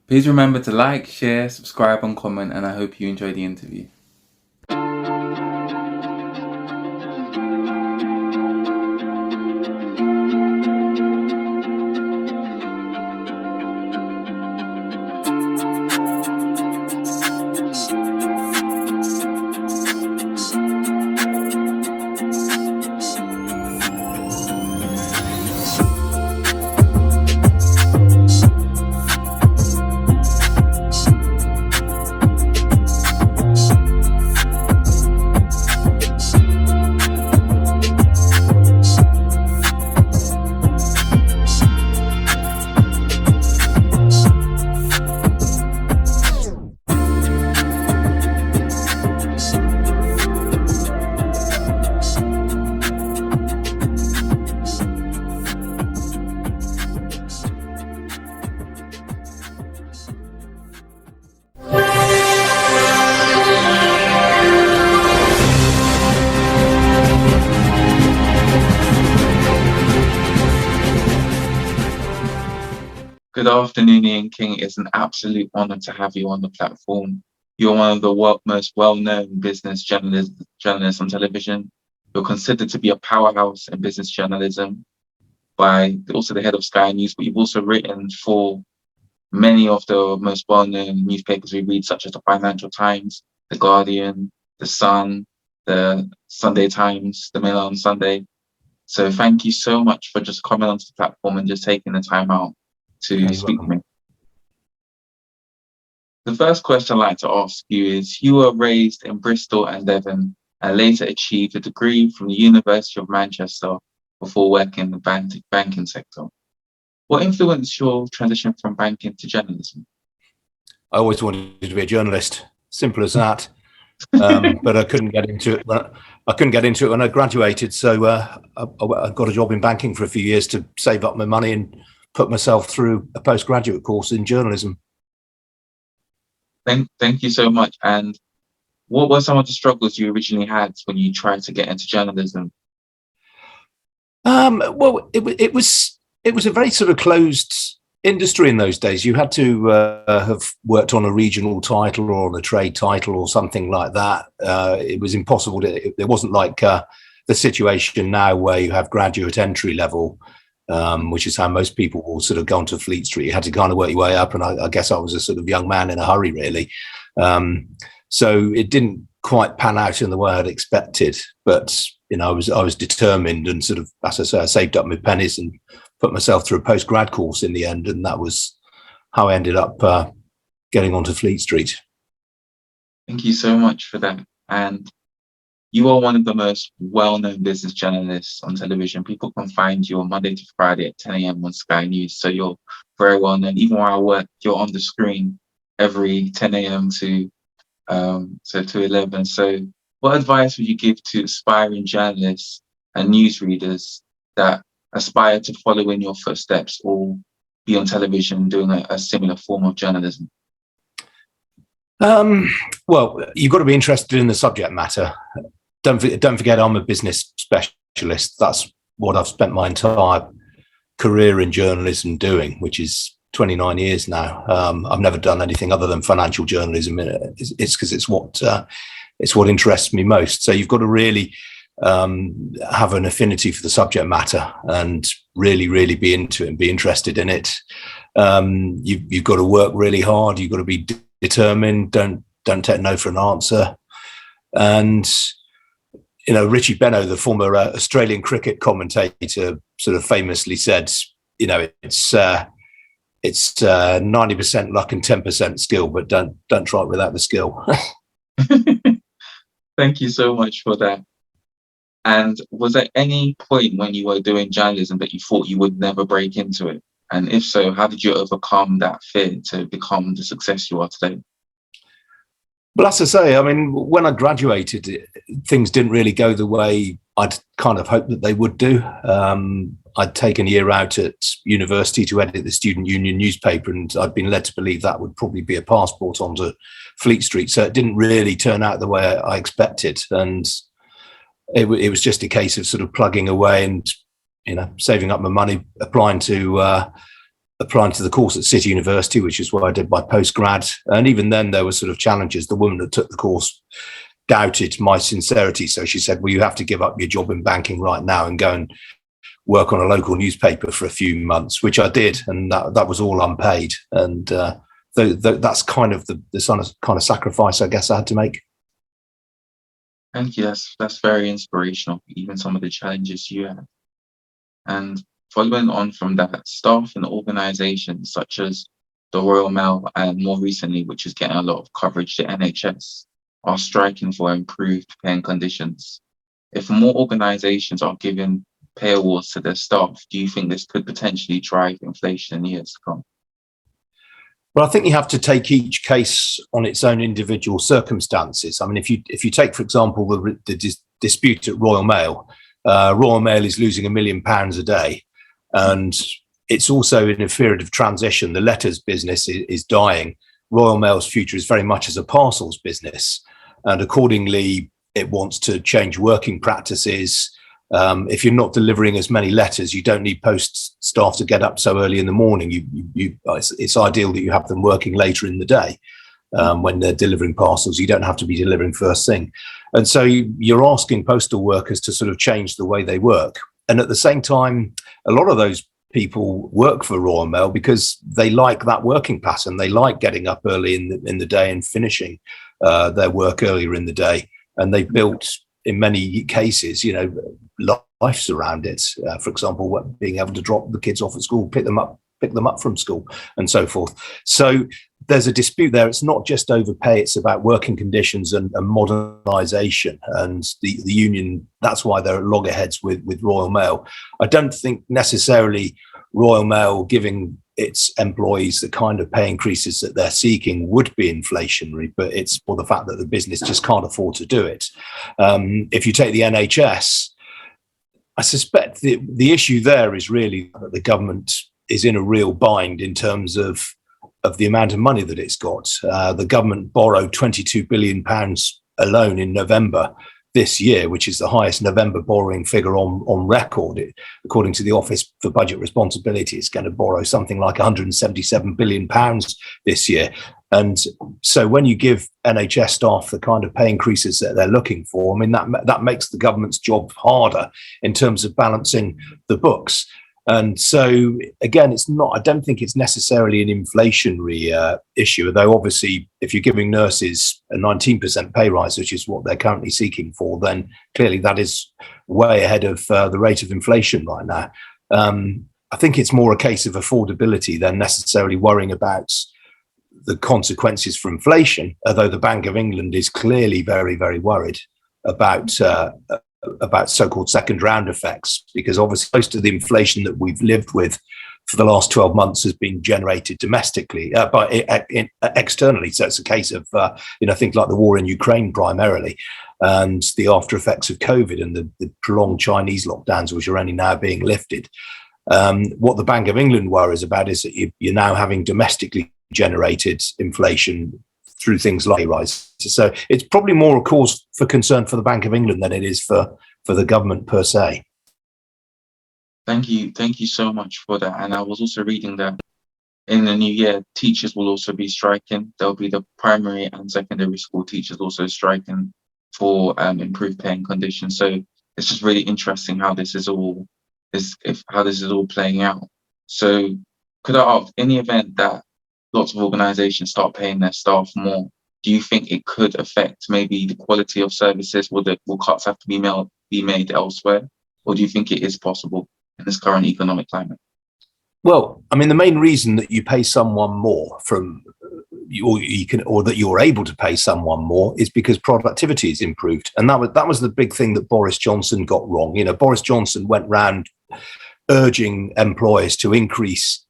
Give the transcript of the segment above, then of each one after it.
Please remember to like, share, subscribe, and comment, and I hope you enjoy the interview. Good afternoon, Ian King. It's an absolute honor to have you on the platform. You're one of the most well-known business journalists on television. You're considered to be a powerhouse in business journalism by also the head of Sky News, but you've also written for many of the most well-known newspapers we read, such as the Financial Times, the Guardian, the Sun, the Sunday Times, the Mail on Sunday. So thank you so much for just coming onto the platform and just taking the time out to speak to me. The first question I'd like to ask you is, you were raised in Bristol and Devon and later achieved a degree from the University of Manchester before working in the banking sector. What influenced your transition from banking to journalism? I always wanted to be a journalist, simple as that. But I couldn't get into it. When I graduated, so I got a job in banking for a few years to save up my money and put myself through a postgraduate course in journalism. Thank you so much. And what were some of the struggles you originally had when you tried to get into journalism? Well, it was a very sort of closed industry in those days. You had to have worked on a regional title or on a trade title or something like that. It was impossible to. It wasn't like the situation now where you have graduate entry level. Which is how most people will sort of go onto Fleet Street. You had to kind of work your way up, and I guess I was a sort of young man in a hurry, really. So it didn't quite pan out in the way I'd expected. But I was determined, and sort of, as I say, I saved up my pennies and put myself through a post-grad course in the end, and that was how I ended up getting onto Fleet Street. Thank you so much for that. And you are one of the most well-known business journalists on television. People can find you on Monday to Friday at 10 a.m. on Sky News. So you're very well-known. Even while I work, you're on the screen every 10 a.m. to 11. So what advice would you give to aspiring journalists and newsreaders that aspire to follow in your footsteps or be on television doing a similar form of journalism? Well, you've got to be interested in the subject matter. Don't forget, I'm a business specialist. That's what I've spent my entire career in journalism doing, which is 29 years now. I've never done anything other than financial journalism. It's because it's what interests me most. So you've got to really have an affinity for the subject matter and really be into it and be interested in it. You've got to work really hard. You've got to be determined. Don't take no for an answer. And Richie Benaud, the former Australian cricket commentator, sort of famously said, it's 90% luck and 10% skill, but don't try it without the skill. Thank you so much for that. And was there any point when you were doing journalism that you thought you would never break into it? And if so, how did you overcome that fear to become the success you are today? Well, as I say, I mean, when I graduated, things didn't really go the way I'd kind of hoped that they would do. I'd taken a year out at university to edit the Student Union newspaper, and I'd been led to believe that would probably be a passport onto Fleet Street. So it didn't really turn out the way I expected. And it was just a case of sort of plugging away and, saving up my money, applying to applying to the course at City University, which is where I did my postgrad. And even then, there were sort of challenges. The woman that took the course doubted my sincerity. So she said, well, you have to give up your job in banking right now and go and work on a local newspaper for a few months, which I did. And that was all unpaid. And that's kind of the kind of sacrifice I guess I had to make. Thank you. That's very inspirational, even some of the challenges you had. And following on from that, staff and organisations such as the Royal Mail and more recently, which is getting a lot of coverage, the NHS, are striking for improved paying conditions. If more organisations are giving pay awards to their staff, do you think this could potentially drive inflation in years to come? Well, I think you have to take each case on its own individual circumstances. I mean, if you take, for example, the dispute at Royal Mail is losing £1 million a day, and it's also in a period of transition. The letters business is dying. Royal Mail's future is very much as a parcels business, and accordingly, it wants to change working practices. If you're not delivering as many letters, you don't need post staff to get up so early in the morning. It's ideal that you have them working later in the day when they're delivering parcels. You don't have to be delivering first thing. And so you're asking postal workers to sort of change the way they work. And at the same time, a lot of those people work for Royal Mail because they like that working pattern. They like getting up early in the day and finishing their work earlier in the day. And they've built, in many cases, lives around it. For example, being able to drop the kids off at school, pick them up from school, and so forth. So there's a dispute there. It's not just overpay; it's about working conditions and modernisation. And the union, that's why they're at loggerheads with Royal Mail. I don't think necessarily Royal Mail giving its employees the kind of pay increases that they're seeking would be inflationary, but it's for the fact that the business just can't afford to do it. If you take the NHS, I suspect the issue there is really that the government is in a real bind in terms of the amount of money that it's got. The government borrowed £22 billion alone in November this year, which is the highest November borrowing figure on record. According to the Office for Budget Responsibility, it's going to borrow something like £177 billion this year. And so when you give NHS staff the kind of pay increases that they're looking for, I mean, that makes the government's job harder in terms of balancing the books. And so, again, I don't think it's necessarily an inflationary issue, though obviously if you're giving nurses a 19% pay rise, which is what they're currently seeking for, then clearly that is way ahead of the rate of inflation right now. I think it's more a case of affordability than necessarily worrying about the consequences for inflation, although the Bank of England is clearly very, very worried about so-called second round effects, because obviously most of the inflation that we've lived with for the last 12 months has been generated domestically, externally. So it's a case of, things like the war in Ukraine primarily, and the after effects of COVID and the prolonged Chinese lockdowns, which are only now being lifted. What the Bank of England worries about is that you're now having domestically generated inflation through things like rise. So it's probably more a cause for concern for the Bank of England than it is for the government per se. Thank you so much for that. And I was also reading that in the new year, teachers will also be striking. There'll be the primary and secondary school teachers also striking for improved paying conditions. So it's just really interesting how this is all playing out. So could I ask, in the event that lots of organizations start paying their staff more, do you think it could affect maybe the quality of services? Will cuts have to be made elsewhere? Or do you think it is possible in this current economic climate? Well, I mean, the main reason that you pay someone more or that you're able to pay someone more is because productivity is improved. And that was the big thing that Boris Johnson got wrong. Boris Johnson went round urging employers to increase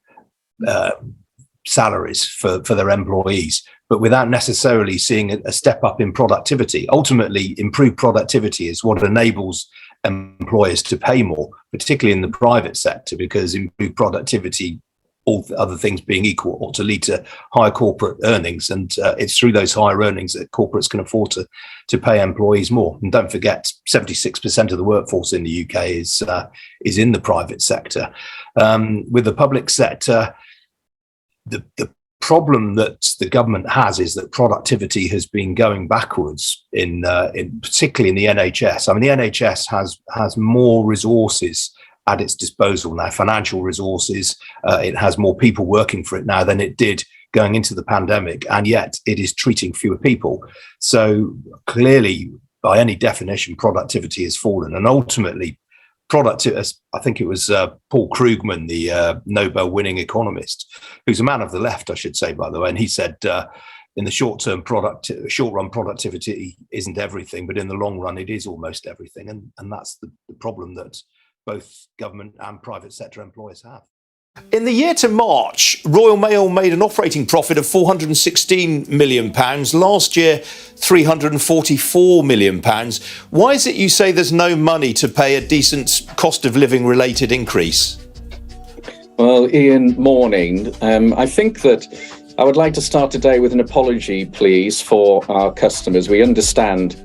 salaries for their employees, but without necessarily seeing a step up in productivity. Ultimately, improved productivity is what enables employers to pay more, particularly in the private sector, because improved productivity, all other things being equal, ought to lead to higher corporate earnings. And it's through those higher earnings that corporates can afford to pay employees more. And don't forget, 76% of the workforce in the UK is in the private sector. With the public sector, the problem that the government has is that productivity has been going backwards in particularly in the NHS. I mean, the NHS has more resources at its disposal now, financial resources. It has more people working for it now than it did going into the pandemic, and yet it is treating fewer people. So clearly, by any definition, productivity has fallen, and ultimately, I think it was Paul Krugman, the Nobel-winning economist, who's a man of the left, I should say, by the way, and he said, in the short run, productivity isn't everything, but in the long run, it is almost everything, and that's the problem that both government and private sector employers have. In the year to March, Royal Mail made an operating profit of £416 million. Last year, £344 million. Why is it you say there's no money to pay a decent cost of living related increase? Well, Ian, morning. I think that I would like to start today with an apology, please, for our customers. We understand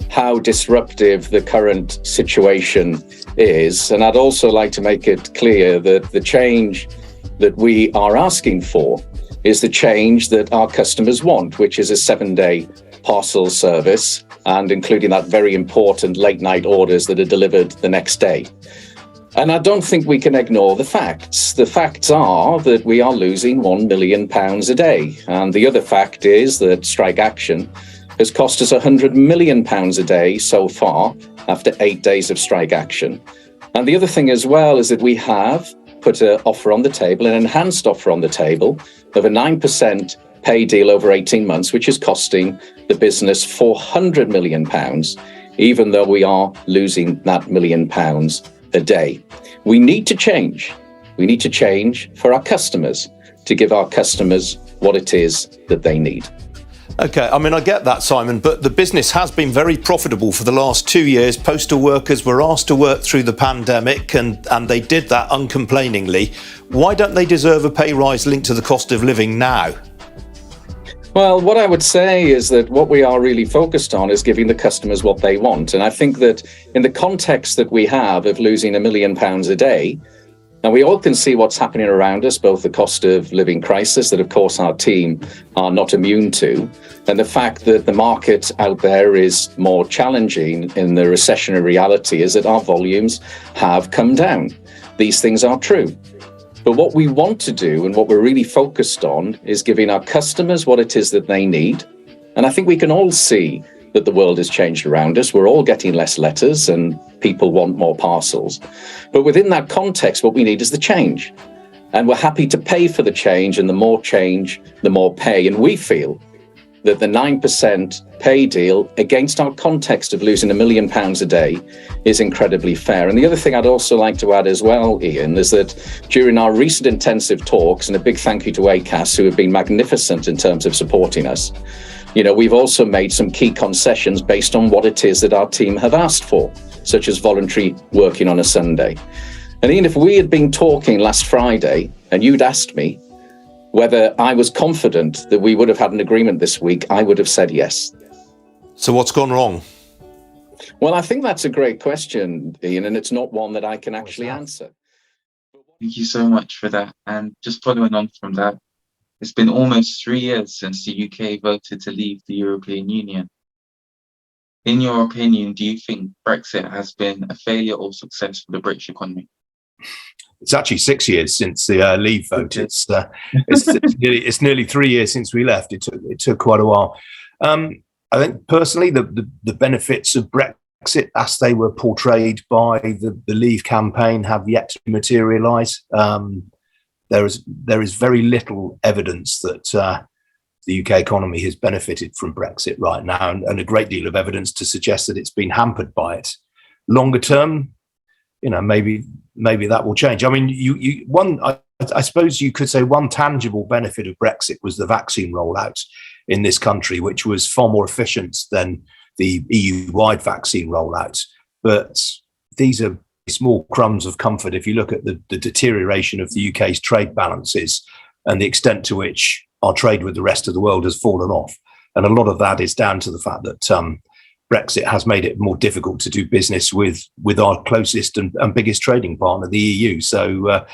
how disruptive the current situation is. And I'd also like to make it clear that the change that we are asking for is the change that our customers want, which is a 7-day parcel service, and including that very important late night orders that are delivered the next day. And I don't think we can ignore the facts. The facts are that we are losing £1 million a day. And the other fact is that strike action has cost us £100 million a day so far after 8 days of strike action. And the other thing as well is that we have put an offer on the table, an enhanced offer on the table of a 9% pay deal over 18 months, which is costing the business £400 million, even though we are losing that £1 million a day. We need to change. We need to change for our customers, to give our customers what it is that they need. OK, I mean, I get that, Simon, but the business has been very profitable for the last 2 years. Postal workers were asked to work through the pandemic and they did that uncomplainingly. Why don't they deserve a pay rise linked to the cost of living now? Well, what I would say is that what we are really focused on is giving the customers what they want. And I think that in the context that we have of losing £1 million a day, and we all can see what's happening around us, both the cost of living crisis that, of course, our team are not immune to, and the fact that the market out there is more challenging in the recessionary reality is that our volumes have come down. These things are true. But what we want to do and what we're really focused on is giving our customers what it is that they need. And I think we can all see that the world has changed around us. We're all getting less letters and people want more parcels. But within that context, what we need is the change. And we're happy to pay for the change, and the more change, the more pay. And we feel that the 9% pay deal against our context of losing £1 million a day is incredibly fair. And the other thing I'd also like to add as well, Ian, is that during our recent intensive talks, and a big thank you to ACAS, who have been magnificent in terms of supporting us, we've also made some key concessions based on what it is that our team have asked for, such as voluntary working on a Sunday. And Ian, if we had been talking last Friday and you'd asked me whether I was confident that we would have had an agreement this week, I would have said yes. So what's gone wrong? Well, I think that's a great question, Ian, and it's not one that I can actually answer. Thank you so much for that. And just following on from that, it's been almost 3 years since the UK voted to leave the European Union. In your opinion, do you think Brexit has been a failure or success for the British economy? It's actually 6 years since the leave vote. It's nearly 3 years since we left. It took quite a while. I think personally, the benefits of Brexit, as they were portrayed by the Leave campaign, have yet to materialise. There is very little evidence that the UK economy has benefited from Brexit right now, and a great deal of evidence to suggest that it's been hampered by it. Longer term, maybe that will change. I mean, I suppose you could say one tangible benefit of Brexit was the vaccine rollout in this country, which was far more efficient than the EU-wide vaccine rollout. But these are small crumbs of comfort if you look at the deterioration of the UK's trade balances and the extent to which our trade with the rest of the world has fallen off. And a lot of that is down to the fact that Brexit has made it more difficult to do business with our closest and biggest trading partner, the EU. So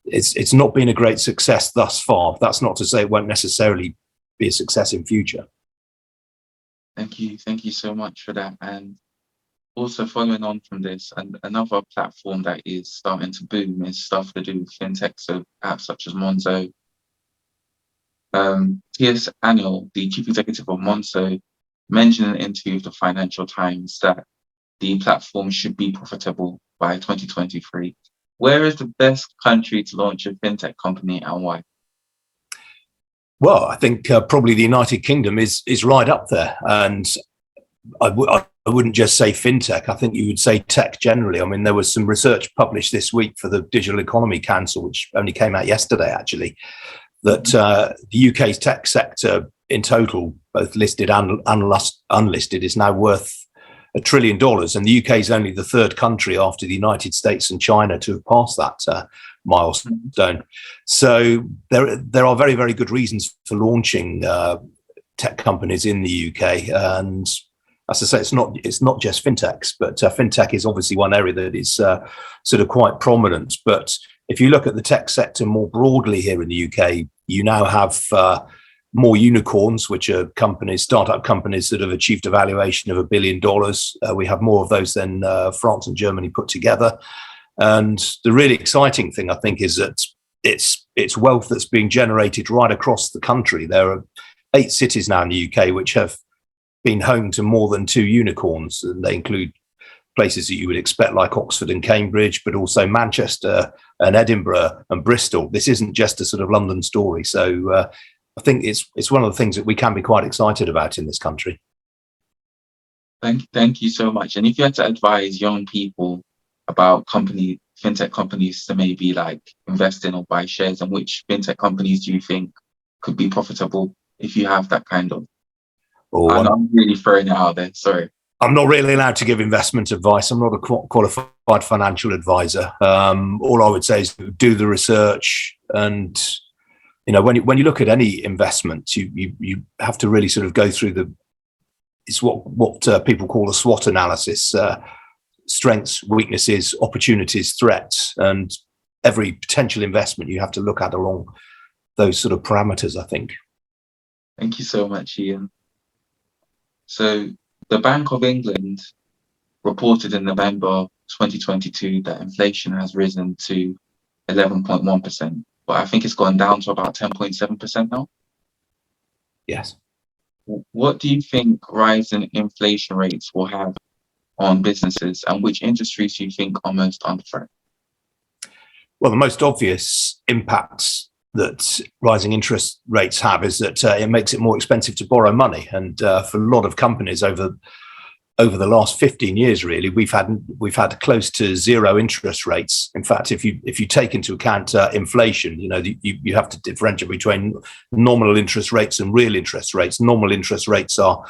it's not been a great success thus far. That's not to say it won't necessarily be a success in future. Thank you so much for that. And also following on from this, and another platform that is starting to boom is stuff to do with fintech, so apps such as Monzo. T.S. Anil, the chief executive of Monzo, mentioned in an interview with the Financial Times that the platform should be profitable by 2023. Where is the best country to launch a fintech company and why? Well, I think probably the United Kingdom is right up there. And I wouldn't just say fintech. I think you would say tech generally. I mean, there was some research published this week for the Digital Economy Council, which only came out yesterday, actually, that the UK's tech sector in total, both listed and unlisted, is now worth $1 trillion. And the UK is only the third country after the United States and China to have passed that milestone. So there are very, very good reasons for launching tech companies in the UK. And as I say, it's not just fintechs, but fintech is obviously one area that is sort of quite prominent. But if you look at the tech sector more broadly here in the UK, you now have more unicorns, which are startup companies that have achieved a valuation of $1 billion. We have more of those than France and Germany put together. And the really exciting thing, I think, is that it's wealth that's being generated right across the country. There are 8 cities now in the UK which have been home to more than 2 unicorns, and they include places that you would expect like Oxford and Cambridge, but also Manchester and Edinburgh and Bristol. This isn't just a sort of London story. So I think it's one of the things that we can be quite excited about in this country. Thank you so much. And if you had to advise young people about fintech companies to maybe like invest in or buy shares, and which fintech companies do you think could be profitable if you have that kind of? I'm really throwing it out there. Sorry. I'm not really allowed to give investment advice. I'm not a qualified financial advisor. All I would say is do the research, and when you look at any investment, you have to really sort of go through it's what people call a SWOT analysis: strengths, weaknesses, opportunities, threats, and every potential investment you have to look at along those sort of parameters, I think. Thank you so much, Ian. So the Bank of England reported in November 2022 that inflation has risen to 11.1%, but I think it's gone down to about 10.7% now. Yes. What do you think rising inflation rates will have on businesses, and which industries do you think are most under threat? Well, the most obvious impacts that rising interest rates have is that it makes it more expensive to borrow money. And for a lot of companies over the last 15 years, really, we've had close to zero interest rates. In fact, if you take into account inflation, you have to differentiate between nominal interest rates and real interest rates. Normal interest rates are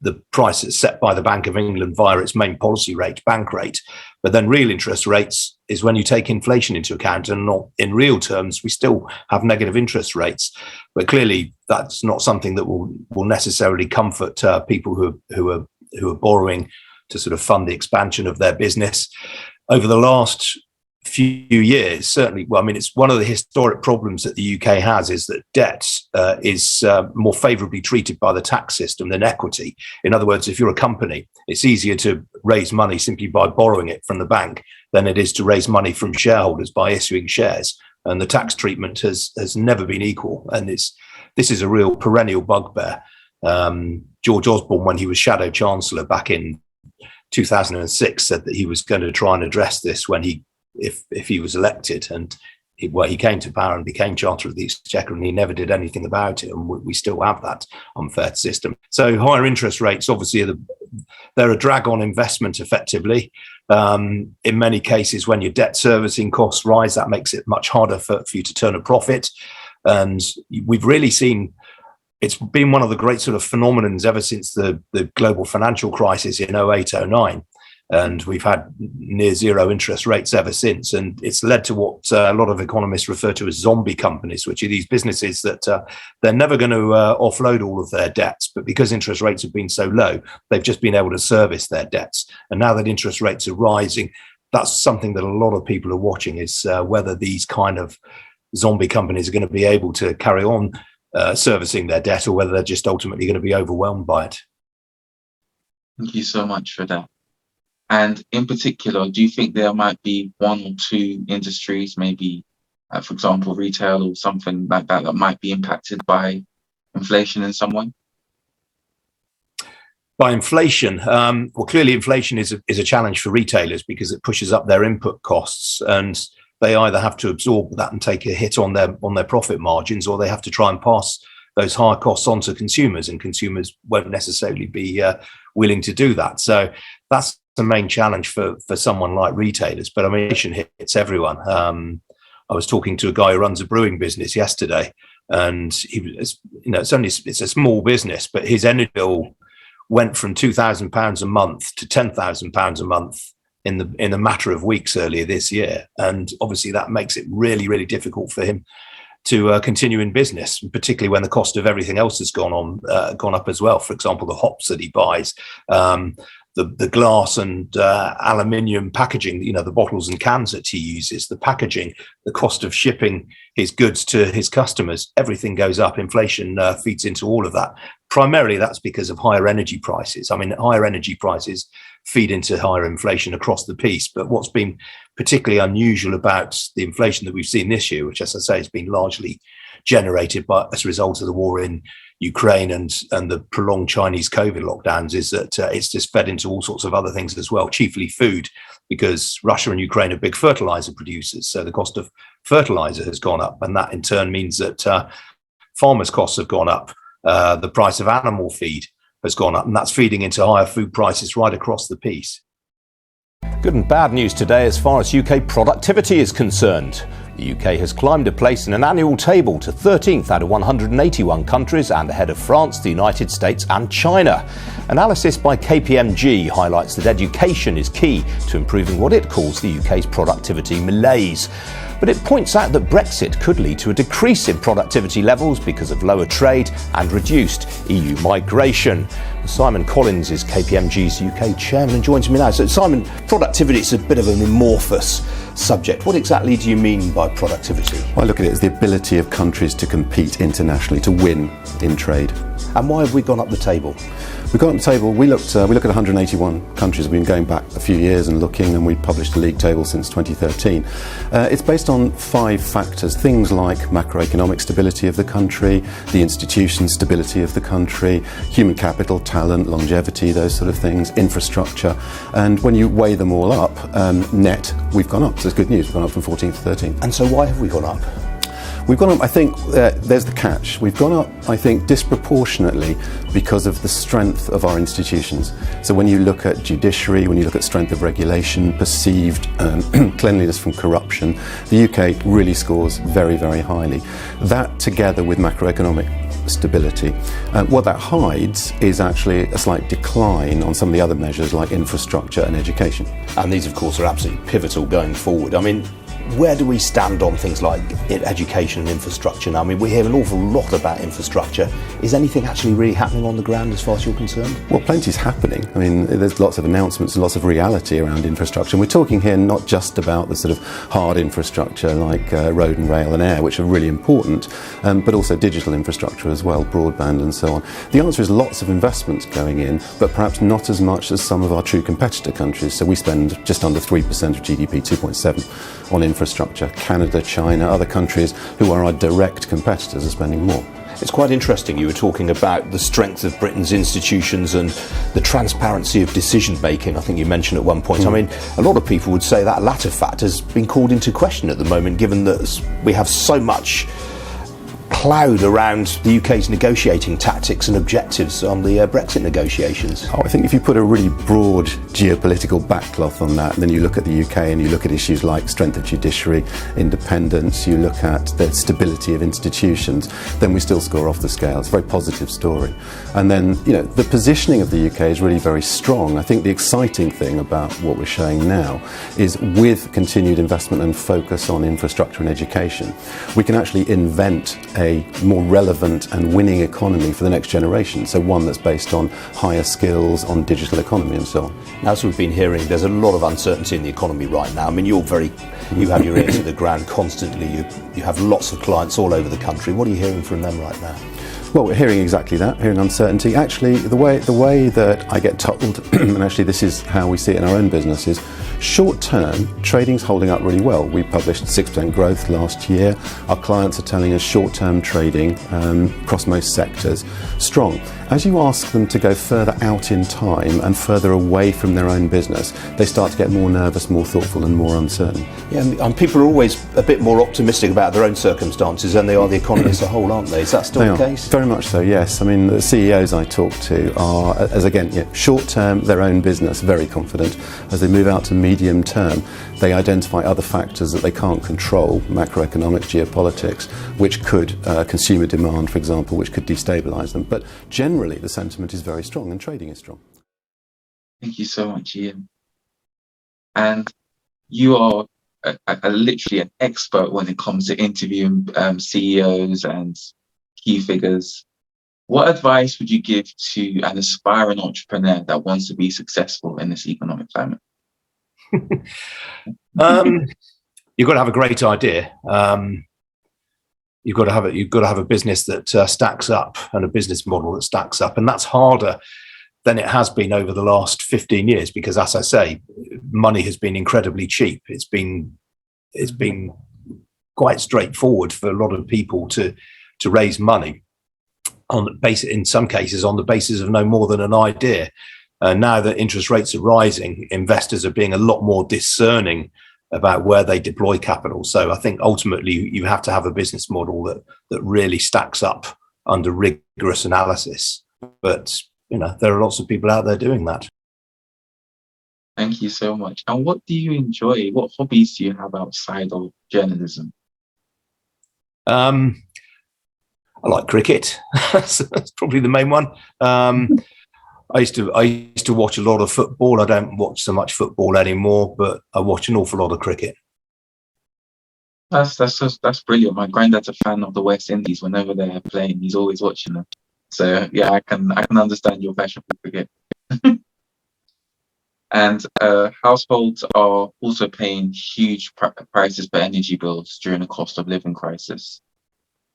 the price that's set by the Bank of England via its main policy rate, bank rate. But then real interest rates is when you take inflation into account, and not in real terms, we still have negative interest rates. But clearly, that's not something that will necessarily comfort people who are borrowing to sort of fund the expansion of their business. Over the last few years, certainly, well, I mean, it's one of the historic problems that the UK has, is that debt is more favourably treated by the tax system than equity. In other words, if you're a company, it's easier to raise money simply by borrowing it from the bank than it is to raise money from shareholders by issuing shares. And the tax treatment has never been equal. And this is a real perennial bugbear. George Osborne, when he was Shadow Chancellor back in 2006, said that he was going to try and address this if he was elected, and he came to power and became Chancellor of the Exchequer, and he never did anything about it, and we still have that unfair system. So higher interest rates, obviously, they're a drag on investment effectively. In many cases, when your debt servicing costs rise, that makes it much harder for you to turn a profit. And we've really seen, it's been one of the great sort of phenomenons ever since the global financial crisis in 08-09. And we've had near zero interest rates ever since. And it's led to what a lot of economists refer to as zombie companies, which are these businesses that they're never going to offload all of their debts. But because interest rates have been so low, they've just been able to service their debts. And now that interest rates are rising, that's something that a lot of people are watching, is whether these kind of zombie companies are going to be able to carry on servicing their debt, or whether they're just ultimately going to be overwhelmed by it. Thank you so much for that. And in particular, do you think there might be one or two industries, maybe, for example, retail or something like that, that might be impacted by inflation in some way? By inflation, well, clearly inflation is a challenge for retailers because it pushes up their input costs, and they either have to absorb that and take a hit on their profit margins, or they have to try and pass those higher costs on to consumers, and consumers won't necessarily be willing to do that. So that's the main challenge for someone like retailers. But I mean, inflation hits everyone. I was talking to a guy who runs a brewing business yesterday, and he was, it's a small business, but his energy bill went from £2,000 a month to £10,000 a month in a matter of weeks earlier this year. And obviously that makes it really, really difficult for him to continue in business, particularly when the cost of everything else has gone up as well. For example, the hops that he buys, the glass and aluminium packaging, the bottles and cans that he uses, the packaging, the cost of shipping his goods to his customers, everything goes up. Inflation feeds into all of that. Primarily, that's because of higher energy prices. I mean, higher energy prices feed into higher inflation across the piece. But what's been particularly unusual about the inflation that we've seen this year, which, as I say, has been largely generated as a result of the war in Ukraine and the prolonged Chinese COVID lockdowns, is that it's just fed into all sorts of other things as well, chiefly food, because Russia and Ukraine are big fertilizer producers. So the cost of fertilizer has gone up, and that in turn means that farmers' costs have gone up. The price of animal feed has gone up, and that's feeding into higher food prices right across the piece. Good and bad news today as far as UK productivity is concerned. The UK has climbed a place in an annual table to 13th out of 181 countries, and ahead of France, the United States and China. Analysis by KPMG highlights that education is key to improving what it calls the UK's productivity malaise. But it points out that Brexit could lead to a decrease in productivity levels because of lower trade and reduced EU migration. Simon Collins is KPMG's UK chairman and joins me now. So Simon, productivity is a bit of an amorphous subject. What exactly do you mean by productivity? I look at it as the ability of countries to compete internationally, to win in trade. And why have we gone up the table? We've gone up the table, we look at 181 countries. We've been going back a few years and looking, and we've published a league table since 2013. It's based on 5 factors, things like macroeconomic stability of the country, the institution stability of the country, human capital, talent, longevity, those sort of things, infrastructure. And when you weigh them all up, net, we've gone up. So it's good news, we've gone up from 14th to 13th. And so why have we gone up? We've gone up, I think, there's the catch. We've gone up, I think, disproportionately because of the strength of our institutions. So when you look at judiciary, when you look at strength of regulation, perceived cleanliness from corruption, the UK really scores very, very highly. That together with macroeconomic stability. What that hides is actually a slight decline on some of the other measures like infrastructure and education. And these, of course, are absolutely pivotal going forward. I mean, where do we stand on things like education and infrastructure now? I mean, we hear an awful lot about infrastructure. Is anything actually really happening on the ground as far as you're concerned? Well, plenty's happening. I mean, there's lots of announcements and lots of reality around infrastructure. And we're talking here not just about the sort of hard infrastructure like road and rail and air, which are really important, but also digital infrastructure as well, broadband and so on. The answer is lots of investments going in, but perhaps not as much as some of our true competitor countries. So we spend just under 3% of GDP, 2.7 on infrastructure. Canada, China, other countries who are our direct competitors are spending more. It's quite interesting. You were talking about the strength of Britain's institutions and the transparency of decision making, I think you mentioned at one point. I mean, a lot of people would say that latter fact has been called into question at the moment, given that we have so much cloud around the UK's negotiating tactics and objectives on the Brexit negotiations. I think if you put a really broad geopolitical backcloth on that, and then you look at the UK and you look at issues like strength of judiciary, independence, you look at the stability of institutions, then we still score off the scale. It's a very positive story. And then, the positioning of the UK is really very strong. I think the exciting thing about what we're showing now is with continued investment and focus on infrastructure and education, we can actually invent a a more relevant and winning economy for the next generation. So one that's based on higher skills, on digital economy and so on. As we've been hearing, there's a lot of uncertainty in the economy right now. I mean, you have your ear to the ground constantly. You have lots of clients all over the country. What are you hearing from them right now? Well, we're hearing exactly that, hearing uncertainty. Actually, the way that I get told, and actually this is how we see it in our own business, is short-term, trading's holding up really well. We published 6% growth last year. Our clients are telling us short-term trading across most sectors, strong. As you ask them to go further out in time and further away from their own business, they start to get more nervous, more thoughtful and more uncertain. Yeah, and people are always a bit more optimistic about their own circumstances than they are the economy as a whole, aren't they? Is that still the case? Very much so, yes. I mean, the CEOs I talk to are, as again, short-term, their own business, very confident. As they move out to medium term, they identify other factors that they can't control, macroeconomic, geopolitics, which could, consumer demand, for example, which could destabilise them. But generally, the sentiment is very strong and trading is strong. Thank you so much, Ian. And you are literally an expert when it comes to interviewing CEOs and key figures. What advice would you give to an aspiring entrepreneur that wants to be successful in this economic climate? You've got to have a great idea. You've got to have a business that stacks up and a business model that stacks up, and that's harder than it has been over the last 15 years because, as I say, money has been incredibly cheap. It's been quite straightforward for a lot of people to raise money on the basis, in some cases, on the basis of no more than an idea. Now that interest rates are rising, investors are being a lot more discerning about where they deploy capital. So I think ultimately you have to have a business model that really stacks up under rigorous analysis. But there are lots of people out there doing that. Thank you so much. And what do you enjoy? What hobbies do you have outside of journalism? I like cricket. That's probably the main one. I used to watch a lot of football. I don't watch so much football anymore, but I watch an awful lot of cricket. That's brilliant. My granddad's a fan of the West Indies. Whenever they're playing, he's always watching them. So yeah, I can understand your passion for cricket. And households are also paying huge prices for energy bills during a cost of living crisis.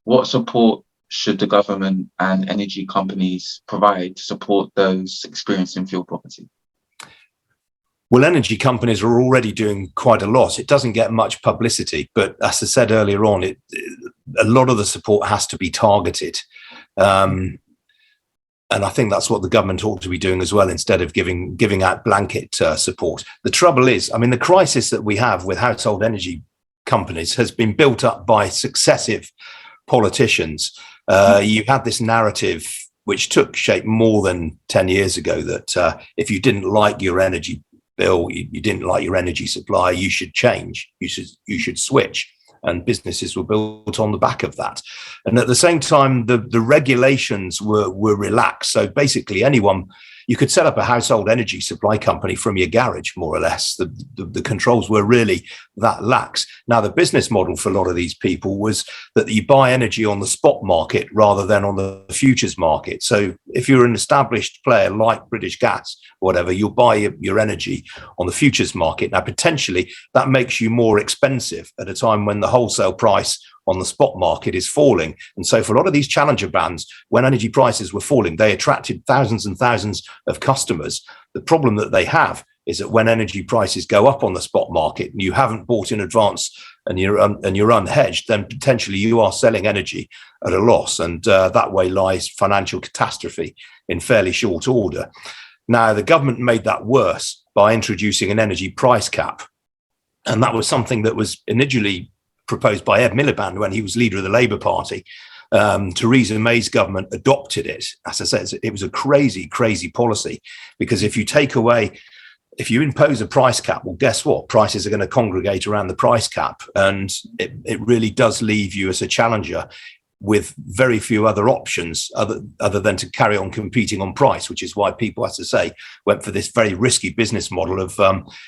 What support should the government and energy companies provide to support those experiencing fuel poverty? Well, energy companies are already doing quite a lot. It doesn't get much publicity, but as I said earlier on, a lot of the support has to be targeted. And I think that's what the government ought to be doing as well, instead of giving out blanket support. The trouble is, I mean, the crisis that we have with household energy companies has been built up by successive politicians. You had this narrative which took shape more than 10 years ago that if you didn't like your energy bill, you didn't like your energy supply, you should change, you should switch. And businesses were built on the back of that. And at the same time, the regulations were relaxed. So basically you could set up a household energy supply company from your garage, more or less. The controls were really that lax. Now, the business model for a lot of these people was that you buy energy on the spot market rather than on the futures market. So if you're an established player like British Gas, whatever, you'll buy your energy on the futures market. Now, potentially, that makes you more expensive at a time when the wholesale price on the spot market is falling. And so for a lot of these challenger brands, when energy prices were falling, they attracted thousands and thousands of customers. The problem that they have is that when energy prices go up on the spot market and you haven't bought in advance and you're unhedged, then potentially you are selling energy at a loss. And that way lies financial catastrophe in fairly short order. Now, the government made that worse by introducing an energy price cap. And that was something that was initially proposed by Ed Miliband when he was leader of the Labour Party. Theresa May's government adopted it. As I said, it was a crazy, crazy policy, because if you impose a price cap, well, guess what? Prices are going to congregate around the price cap. And it really does leave you as a challenger with very few other options other than to carry on competing on price, which is why people, as I say, went for this very risky business model of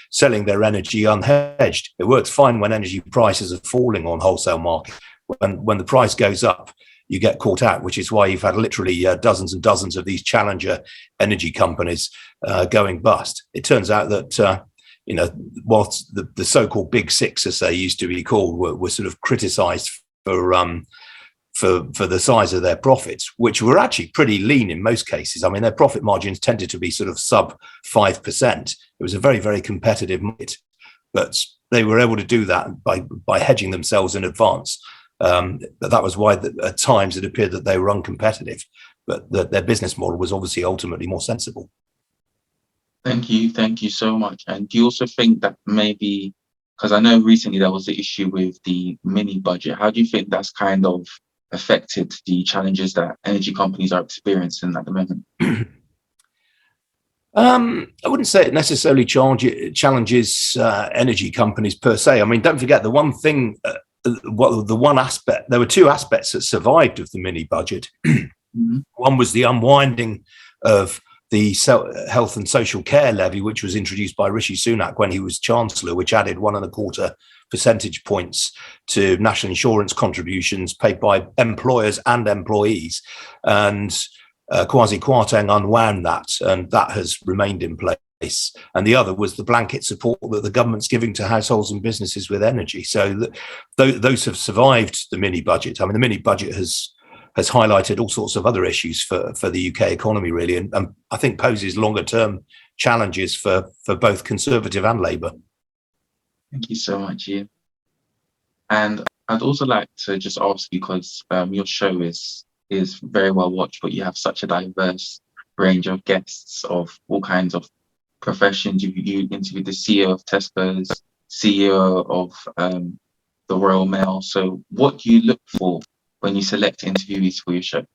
selling their energy unhedged. It works fine when energy prices are falling on wholesale market. When the price goes up, you get caught out, which is why you've had literally dozens and dozens of these challenger energy companies going bust. It turns out that, whilst the so-called big six, as they used to be called, were sort of criticised for the size of their profits, which were actually pretty lean in most cases. I mean, their profit margins tended to be sort of sub 5%. It was a very, very competitive market, but they were able to do that by hedging themselves in advance. But that was why at times it appeared that they were uncompetitive, but their business model was obviously ultimately more sensible. Thank you so much. And do you also think that maybe, because I know recently there was the issue with the mini budget, how do you think that's kind of affected the challenges that energy companies are experiencing at the moment? I wouldn't say it necessarily challenges energy companies per se. I mean, don't forget the one thing, the one aspect, there were two aspects that survived of the mini budget. Mm-hmm. One was the unwinding of the health and social care levy, which was introduced by Rishi Sunak when he was Chancellor, which added 1.25 percentage points to national insurance contributions paid by employers and employees. And Kwasi Kwarteng unwound that, and that has remained in place. And the other was the blanket support that the government's giving to households and businesses with energy. So those have survived the mini budget. I mean, the mini budget has highlighted all sorts of other issues for the UK economy, really, and I think poses longer term challenges for both Conservative and Labour. Thank you so much, Ian. And I'd also like to just ask you, because your show is very well watched, but you have such a diverse range of guests of all kinds of professions. You interviewed the CEO of Tesco's, CEO of the Royal Mail. So what do you look for when you select interviewees for your show?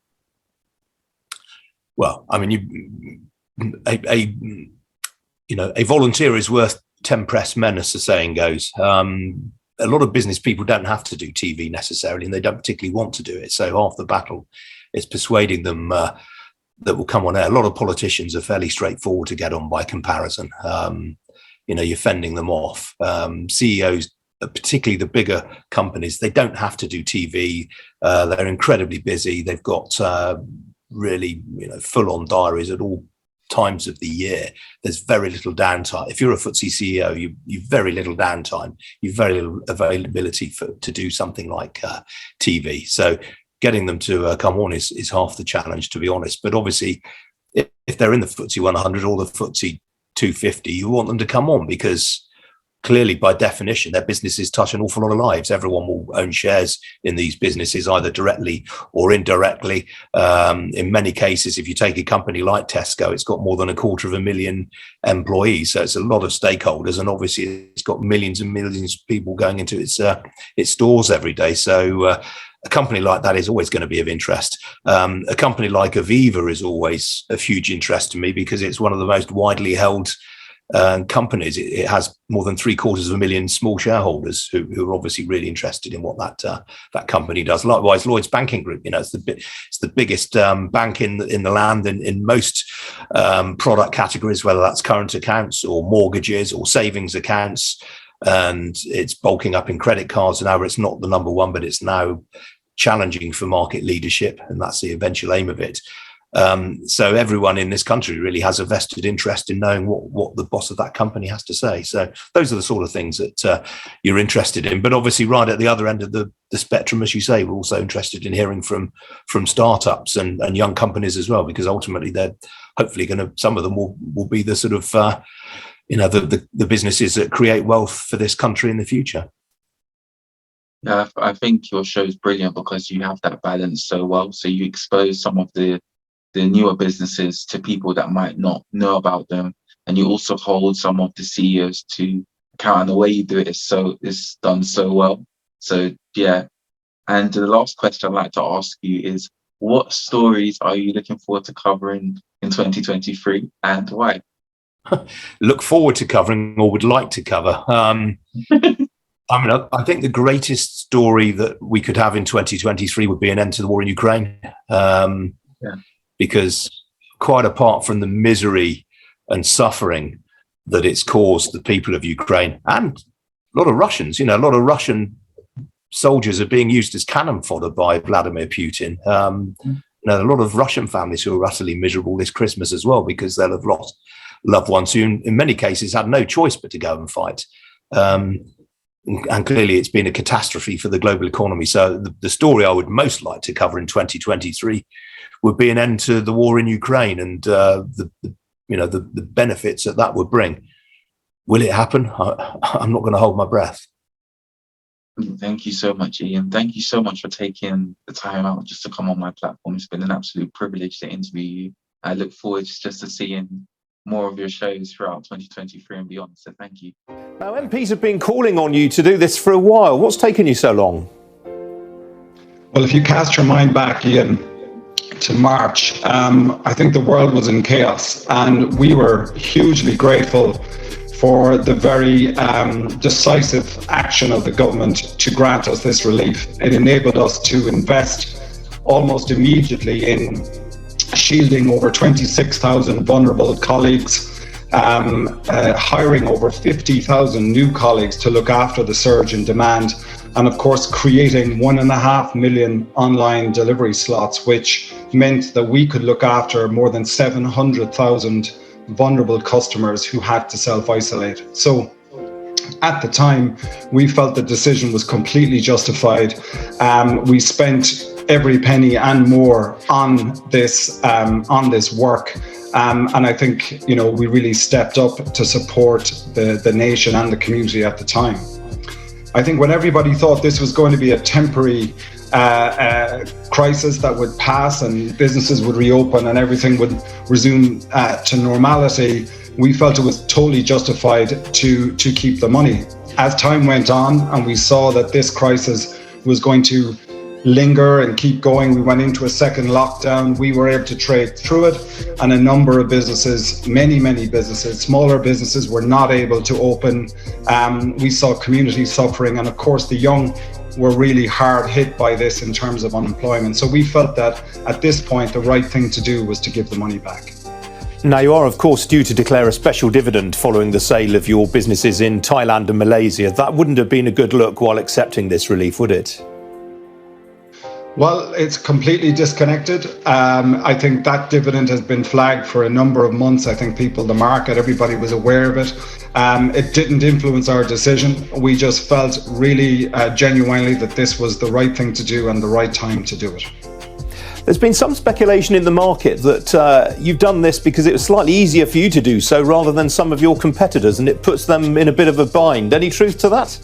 Well, I mean, a volunteer is worth 10 pressed men, as the saying goes. A lot of business people don't have to do TV necessarily, and they don't particularly want to do it. So half the battle is persuading them that will come on air. A lot of politicians are fairly straightforward to get on by comparison. You're fending them off. CEOs, particularly the bigger companies, they don't have to do TV. They're incredibly busy. They've got really, full-on diaries at all times of the year. There's very little downtime. If you're a FTSE CEO, you've very little downtime. You've very little availability to do something like TV. So getting them to come on is half the challenge, to be honest. But obviously, if they're in the FTSE 100 or the FTSE 250, you want them to come on because clearly, by definition, their businesses touch an awful lot of lives. Everyone will own shares in these businesses, either directly or indirectly. In many cases, if you take a company like Tesco, it's got more than 250,000 employees. So it's a lot of stakeholders. And obviously, it's got millions and millions of people going into its stores every day. So a company like that is always going to be of interest. A company like Aviva is always of huge interest to me because it's one of the most widely held companies. It has more than 750,000 small shareholders who are obviously really interested in what that company does. Likewise, Lloyds Banking Group, it's the biggest bank in the land in most product categories, whether that's current accounts or mortgages or savings accounts, and it's bulking up in credit cards now. It's not the number one, but it's now challenging for market leadership, and that's the eventual aim of it. So everyone in this country really has a vested interest in knowing what the boss of that company has to say. So those are the sort of things that you're interested in. But obviously, right at the other end of the spectrum, as you say, we're also interested in hearing from startups and young companies as well, because ultimately they're hopefully some of them will be the sort of the businesses that create wealth for this country in the future. Yeah, I think your show is brilliant because you have that balance so well. So you expose some of the newer businesses to people that might not know about them, and you also hold some of the CEOs to account, and the way you do it is done so well. So yeah. And the last question I'd like to ask you is, what stories are you looking forward to covering in 2023 and why? Look forward to covering or would like to cover. I think the greatest story that we could have in 2023 would be an end to the war in Ukraine. Because quite apart from the misery and suffering that it's caused the people of Ukraine and a lot of Russians, a lot of Russian soldiers are being used as cannon fodder by Vladimir Putin. A lot of Russian families who are utterly miserable this Christmas as well, because they'll have lost loved ones who in many cases had no choice but to go and fight. And clearly it's been a catastrophe for the global economy. So the story I would most like to cover in 2023 would be an end to the war in Ukraine and the benefits that would bring. Will it happen? I'm not going to hold my breath. Thank you so much, Ian. Thank you so much for taking the time out just to come on my platform. It's been an absolute privilege to interview you. I look forward just to seeing more of your shows throughout 2023 and beyond. So thank you. Now, MPs have been calling on you to do this for a while. What's taken you so long? Well, if you cast your mind back, Ian, to March, I think the world was in chaos, and we were hugely grateful for the very decisive action of the government to grant us this relief. It enabled us to invest almost immediately in shielding over 26,000 vulnerable colleagues, hiring over 50,000 new colleagues to look after the surge in demand, and of course creating 1.5 million online delivery slots, which meant that we could look after more than 700,000 vulnerable customers who had to self-isolate. So at the time, we felt the decision was completely justified. We spent every penny and more on this work. And I think, we really stepped up to support the nation and the community at the time. I think when everybody thought this was going to be a temporary crisis that would pass and businesses would reopen and everything would resume to normality, we felt it was totally justified to keep the money. As time went on and we saw that this crisis was going to linger and keep going, we went into a second lockdown. We were able to trade through it, and a number of businesses, many businesses, smaller businesses, were not able to open. We saw communities suffering, and of course the young were really hard hit by this in terms of unemployment. So we felt that at this point the right thing to do was to give the money back. Now, you are, of course, due to declare a special dividend following the sale of your businesses in Thailand and Malaysia. That wouldn't have been a good look while accepting this relief, would it? Well, it's completely disconnected. I think that dividend has been flagged for a number of months. I think the market, everybody was aware of it. It didn't influence our decision. We just felt really genuinely that this was the right thing to do and the right time to do it. There's been some speculation in the market that you've done this because it was slightly easier for you to do so rather than some of your competitors, and it puts them in a bit of a bind. Any truth to that?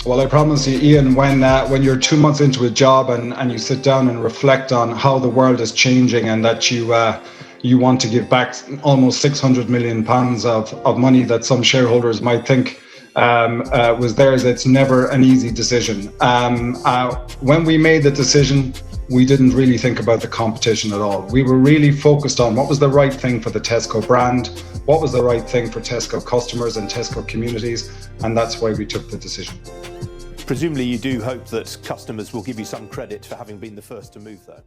Well, I promise you, Ian, when you're 2 months into a job and you sit down and reflect on how the world is changing and that you want to give back almost £600 million of money that some shareholders might think was theirs, it's never an easy decision. When we made the decision, we didn't really think about the competition at all. We were really focused on what was the right thing for the Tesco brand, what was the right thing for Tesco customers and Tesco communities, and that's why we took the decision. Presumably you do hope that customers will give you some credit for having been the first to move, though.